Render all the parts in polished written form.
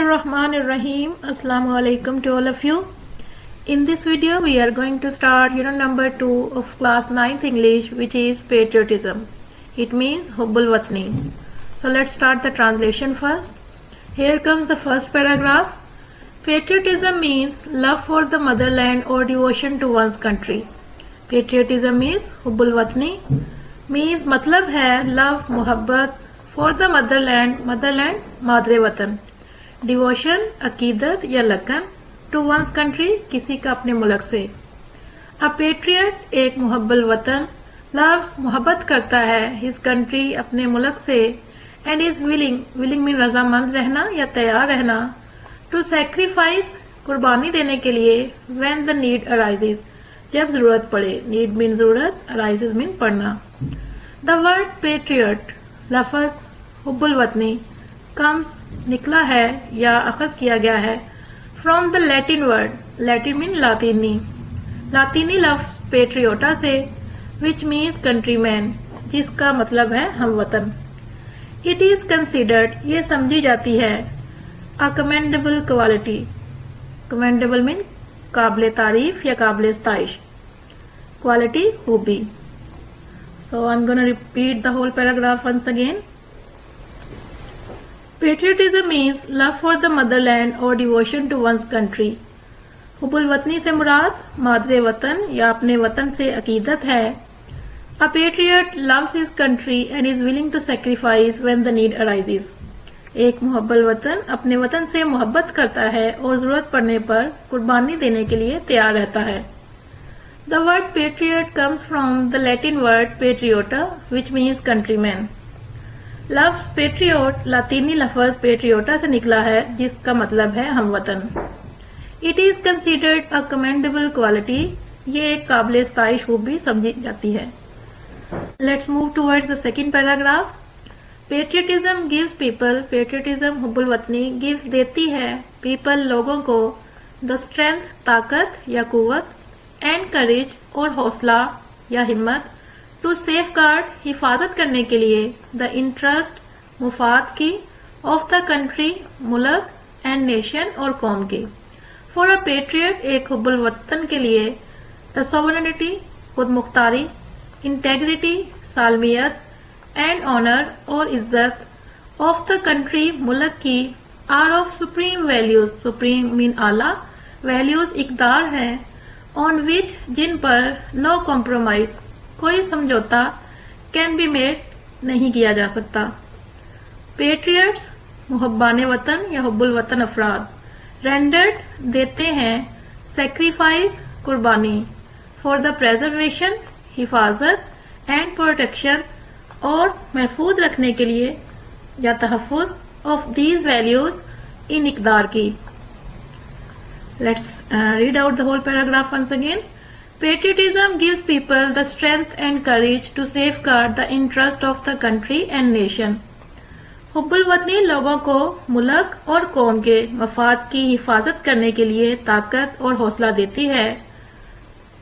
Bismillahirrahmanirrahim. Assalamu alaikum to all of you. In this video we are going to start unit number 2 of class 9th English, which is patriotism. It means Hubbul Watni. So let's start the translation first. Here comes the first paragraph. Patriotism means love for the motherland or devotion to one's country. Patriotism means Hubbul Watni means मतलब है love, मोहब्बत for the motherland मादरे वतन, devotion अकीदत या लगन, to once country किसी का अपने मुल्क से। अ पेट्रियट एक मुहब्बल वतन, लव्स मोहब्बत करता है, हिज कंट्री अपने मुल्क से, एंड इज विलिंग मीन रजामंद रहना या तैयार रहना, टू सेक्रीफाइस कुर्बानी देने के लिए, व्हेन द नीड अराइजेज जब जरूरत पड़े, नीड मीन जरूरत, अराइजेज मीन पढ़ना। द वर्ड पेट्रियट लफज हुब्बुल वतनी कम्स निकला है या अखज किया गया है from the Latin word, Latin mean लातीनी लफ्ज पेट्रियोटा से, विच मीन्स कंट्रीमैन जिसका मतलब है हम वतन। इट इज कंसिडर्ड ये समझी जाती है, a commendable quality, commendable mean काबिल तारीफ या काबिल स्ताइश, क्वालिटी खूबी। So I am gonna repeat the whole paragraph once again. Patriotism means love for the motherland or devotion to one's country. हुब्बुल वतनी से मुराद मादरे वतन या अपने वतन से अकीदत है। A patriot loves his country and is willing to sacrifice when the need arises. एक मुहब्बल वतन अपने वतन से मोहब्बत करता है और जरूरत पड़ने पर कुर्बानी देने के लिए तैयार रहता है। The word patriot comes from the Latin word patriota, which means countryman. लफ्ज पेट्रियोट लातीनी लफ्ज पेट्रियोटा से निकला है जिसका मतलब है हम वतन। It is considered a commendable quality ये एक काबिल स्ताइश खूबी समझी जाती है। Let's move towards the second paragraph. Patriotism gives people, patriotism हुब्बुल वतनी गिव्स देती है पीपल लोगों को, द स्ट्रेंथ ताकत या कुव्वत, एंड करेज और हौसला या हिम्मत, टू सेफ गार्ड हिफाजत करने के लिए, द इंटरेस्ट मुफाद की, ऑफ द कंट्री मुल्क, एंड नेशन और कौम की। फॉर अ पेट्रियट एक हुब्बुल वतन के लिए, द सोवरेनिटी खुद मुख्तारी, इंटेग्रिटी सालमियत, एंड ऑनर और इज्जत, ऑफ द कंट्री मुल्क की, are of supreme values, supreme mean आला, वैल्यूज इकदार हैं, ऑन विच जिन पर नो कॉम्प्रोमाइज कोई समझौता, कैन बी मेड नहीं किया जा सकता। पेट्रियट्स मुहब्बाने वतन या हुब्बुल वतन अफराद, रेंडर्ड देते हैं, सेक्रीफाइस कुर्बानी, फॉर द प्रेजर्वेशन हिफाजत, एंड प्रोटेक्शन और महफूज रखने के लिए या तहफ़्फ़ुज़, ऑफ दीज वैल्यूज इन इकदार की। Let's read out the whole paragraph once again. Patriotism gives people the strength and courage to safeguard the interest of the country and nation. हुब्बुल वतनी लोगों को मुल्क और कौम के मफाद की हिफाजत करने के लिए ताकत और हौसला देती है।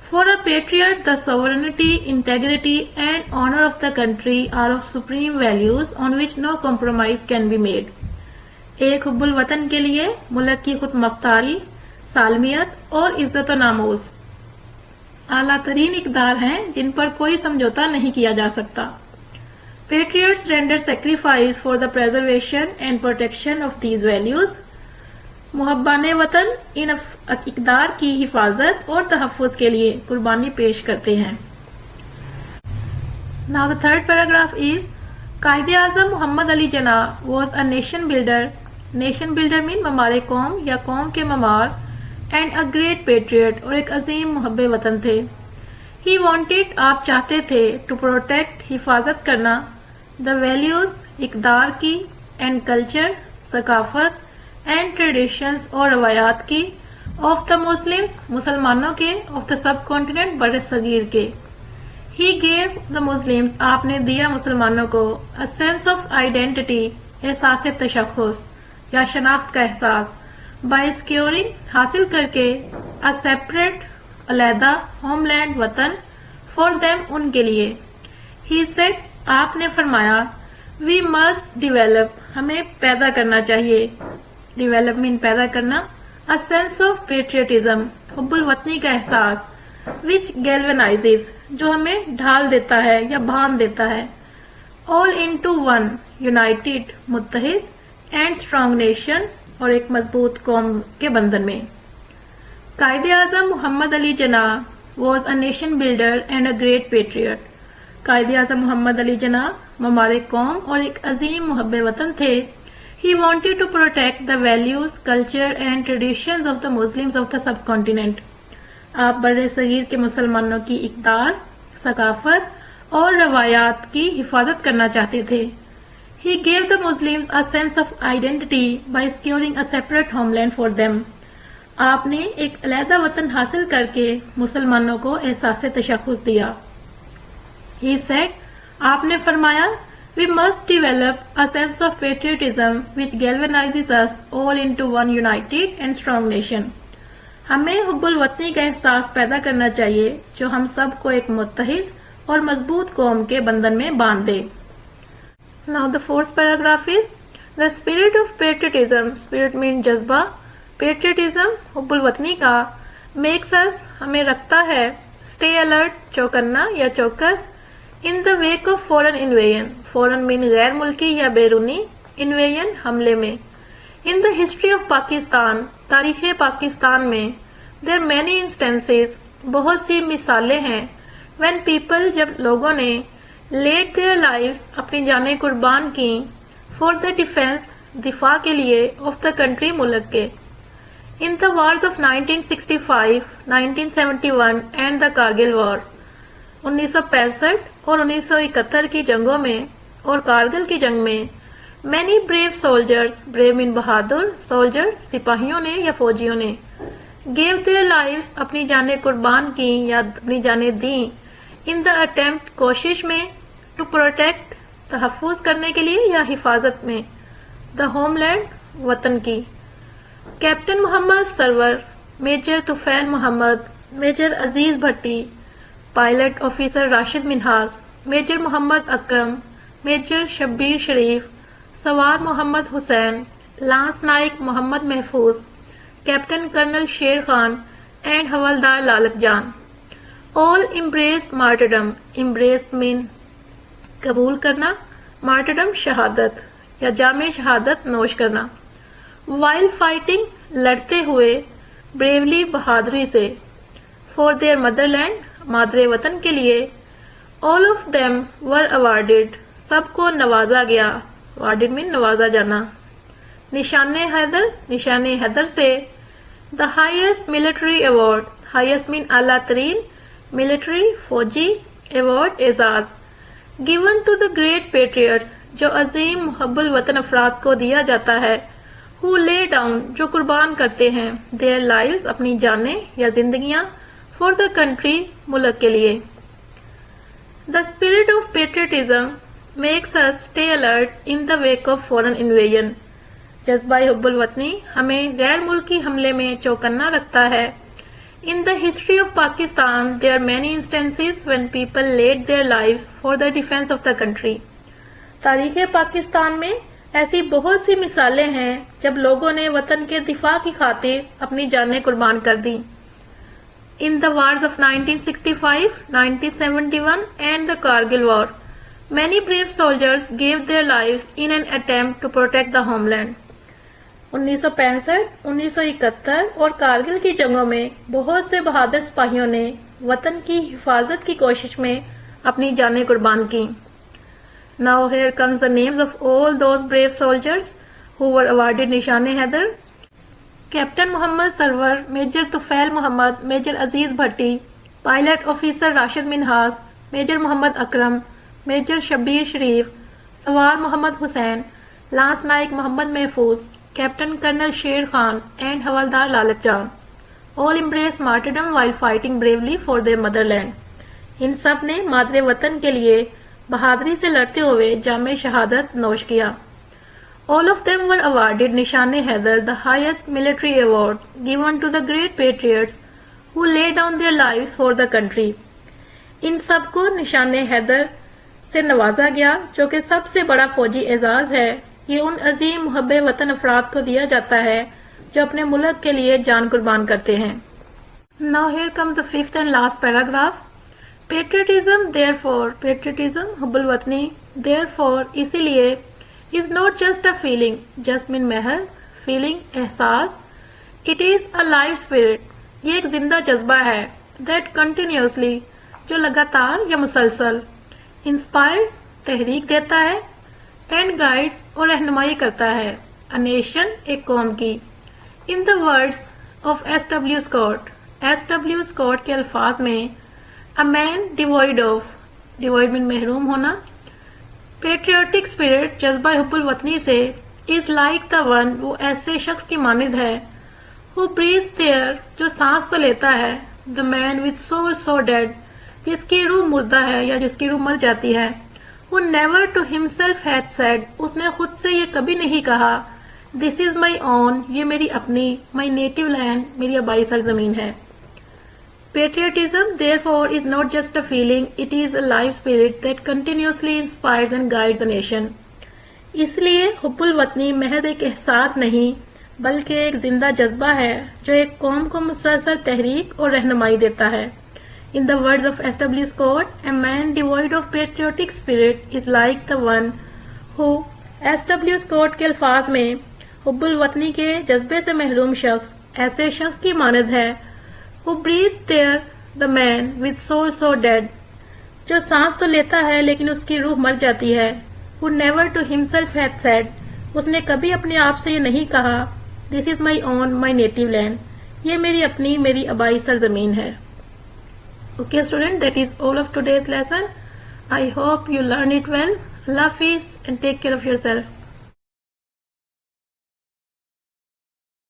For a patriot, the sovereignty, integrity and honor of the country are of supreme values on which no compromise can be made. एक हुब्बुल वतन के लिए मुल्क की खुद मुख्तारी, सालमियत और इज्जत व नामूस आला तरीन इकदार हैं जिन पर कोई समझौता नहीं किया जा सकता। Patriots render sacrifice for the preservation and protection of these values, मुहब्बाने वतन इन इकदार की हिफाजत और तहफ़्फ़ुज़ के लिए कुर्बानी पेश करते हैं। Now the third paragraph is, Quaid-e-Azam Mohammad Ali Jinnah was a nation builder, nation builder mean ममार कौम या कौम के ममार, एंड अ ग्रेट पेट्रियट और एक अजीम मुहब्बे वतन थे। ही वॉन्टेड आप चाहते थे, टू प्रोटेक्ट हिफाजत करना, द वैल्यूज इकदार की, एंड कल्चर सकाफत, एंड ट्रेडिशंस और रवायात की, ऑफ द मुस्लिम्स मुसलमानों के, ऑफ द सब कॉन्टिनेंट बड़े सगीर के। ही गेव द मुस्लिम्स आपने दिया मुसलमानों को, अ सेंस ऑफ आइडेंटिटी एहसास तशख़्ख़ुस या शनाख्त का एहसास, बाय सिक्योरिंग हासिल करके, अ सेपरेट अलहदा होमलैंड वतन, फॉर देम उनके लिए। ही सेड आपने फरमाया, वी मस्ट डिवेलप हमें पैदा करना चाहिए, डेवलपमेंट पैदा करना, अ सेंस ऑफ पेट्रियटिज्म, हुब्बुल वतनी का एहसास, विच गैल्वेनाइजेस, जो हमें ढाल देता है या बांध देता है, ऑल इनटू वन, यूनाइटेड, मुत्तहिद, एंड स्ट्रॉन्ग नेशन, और एक मजबूत कौम के बंधन में। कायदे आजम मोहम्मद अली जिन्ना was a nation builder and a great patriot. कायदे आजम मोहम्मद अली जिन्ना ममालिक कौम और एक अजीम मुहब्बे वतन थे। He wanted to protect the values, culture and traditions of the Muslims of the subcontinent. आप बड़े सगीर के मुसलमानों की इक़दार, सकाफत और रवायात की हिफाजत करना चाहते थे। He gave the Muslims a sense of identity by securing a separate homeland for them. आपने एक अलहदा वतन हासिल करके मुसलमानों को एहसास तशख़्ख़ुस दिया। He said, आपने फरमाया, We must develop a sense of patriotism which galvanizes us all into one united and strong nation. हमें हुब्बुल वतनी का एहसास पैदा करना चाहिए जो हम सब को एक मुत्तहिद और मजबूत कौम के बंधन में बांध दे। Now the fourth paragraph is the spirit of patriotism. Spirit means जज्बा। पेट्रियटिज्म हुब्बुल वतनी का मेक्स अस, हमें रखता है, स्टे अलर्ट, चौकन्ना या चौकस, in the wake of foreign invasion, foreign mean गैर मुल्की या बैरूनी, इन्वेजन हमले में, इन द हिस्ट्री ऑफ पाकिस्तान, तारीख पाकिस्तान में, देयर मैनी इंस्टेंसेस, बहुत सी मिसालें हैं, व्हेन पीपल, जब लोगों ने, लेट देयर लाइव्स, अपनी जानें कुर्बान की, फॉर द डिफेंस, दिफा के लिए, ऑफ द कंट्री, मुल्क के, इन the wars of 1965, 1971 and the Kargil war, 1965 और 1971 की जंगों में और कारगिल की जंग में, many brave soldiers, brave mean बहादुर, सोल्जर सिपाहियों ने या फौजियों ने, गेव देयर लाइव्स, अपनी जानें कुर्बान की या अपनी जानें दी, इन द अटेम्प्ट, कोशिश में, टू प्रोटेक्ट, तहफ़्फ़ुज़ करने के लिए या हिफाजत में, द होमलैंड, वतन की। Captain Mohammad Sarwar, major Tufail Mohammad, major Aziz Bhatti, pilot officer Rashid Minhas, major Mohammad Akram, major Shabbir Sharif, सवार मोहम्मद हुसैन, लांस नाइक Mohammad Mahfuz, captain colonel Sher Khan and हवलदार Lalak Jan, all embraced martyrdom, embraced mean कबूल करना, मार्टरडम शहादत या जामे शहादत नोश करना, वाइल फाइटिंग, लड़ते हुए, ब्रेवली, बहादुरी से, फॉर देयर मदरलैंड, मादरे वतन के लिए, all of them were awarded, सबको नवाजा गया, अवार्डेड मीन नवाजा जाना, निशाने हैदर, निशाने हैदर से, the highest military award, highest mean आला तरीन, मिलिट्री, फौजी, अवार्ड, एजाज, given to the great patriots, जो अजीम मुहब्बुल वतन अफराद को दिया जाता है, हु ले डाउन, जो कुर्बान करते हैं, देयर लाइव्स, अपनी जानें या जिंदगियां, फॉर द कंट्री, मुल्क के लिए। The spirit of patriotism makes us stay alert in the wake of foreign invasion, जज्बा हुब्बुल वतनी हमें गैर मुल्की हमले में चौकन्ना रखता है। In the history of Pakistan there are many instances when people let their lives for the defence of the country, तारीख पाकिस्तान में ऐसी बहुत सी मिसालें हैं जब लोगों ने वतन के दिफा की खातिर अपनी जानें कुर्बान कर दी। In the wars of 1965, 1971 and the Kargil war, many brave soldiers gave their lives in an attempt to protect the homeland. 1965, 1971 और कारगिल की जंगों में बहुत से बहादुर सिपाहियों ने वतन की हिफाजत की कोशिश में अपनी जानें कुर्बान की। Now here comes the names of all those brave soldiers who were awarded निशाने Haider. Captain Mohammad Sarwar, major Tufail Mohammad, major Aziz Bhatti, pilot officer Rashid Minhas, major Mohammad Akram, major Shabbir Sharif, सवार मोहम्मद हुसैन, लांस नाइक Mohammad Mahfuz, captain colonel Sher Khan and हवलदार Lalak Jan, all embrace martyrdom while fighting bravely for their motherland. इन सब ने मादरे वतन के लिए बहादुरी से लड़ते हुए जामे शहादत नोश किया। All of them were awarded निशाने Haider, the highest military award given to the great patriots who laid down their lives for the country. इन सबको निशाने हैदर से नवाजा गया जो कि सबसे बड़ा फौजी एजाज है ये उन अजीम मुहब्बे वतन अफराद को दिया जाता है जो अपने मुल्क के लिए जान कुर्बान करते हैं। Now here comes the fifth and last paragraph. Patriotism, हुब्बुल वतनी, therefore, इसीलिए, is not just a feeling, just mean महज, feeling, एहसास, it is a life spirit, ये एक जिंदा जज्बा है, that continuously, जो लगातार या मुसलसल, inspired, तहरीक देता है, and guides, और रहनुमाई करता है, a nation, एक कौम की। In the words of S.W. Scott, S.W. Scott के अल्फाज में A man devoid of, devoid mean महरूम होना, patriotic spirit जज्बा हुब्बुल वतनी से is like the one, वो ऐसे शख्स की मानिद है who breathes there, जो सांस तो लेता है, the man with soul so dead, जिसकी रूह मुर्दा है या जिसकी रूह मर जाती है, who never to himself had said, उसने खुद से ये कभी नहीं कहा, this is my own, ये मेरी अपनी, my native land, मेरी आबाई सरजमीन है। Patriotism, therefore, is not just a feeling, it is a life spirit that continuously inspires and guides a nation. इसलिए हुब्बुल वतनी महज एक एहसास नहीं, बल्कि एक जिंदा जज्बा है जो एक कौम को मुसलसल तहरीक और रहनुमाई देता है। In the words of S.W. Scott, a man devoid of patriotic spirit is like the one who, S.W. Scott के अल्फाज में, हुब्बुल वतनी के जज्बे से महरूम शख्स ऐसे शख्स की मानद है who breathes there, the man with soul so dead, जो सांस तो लेता है लेकिन उसकी रूह मर जाती है, who never to himself had said, उसने कभी अपने आप से ये नहीं कहा, this is my own, my native land, ये मेरी अपनी, मेरी आबाई सरजमीन है। Okay student, that is all of today's lesson. I hope you learn it well. Allah Hafiz and take care of yourself.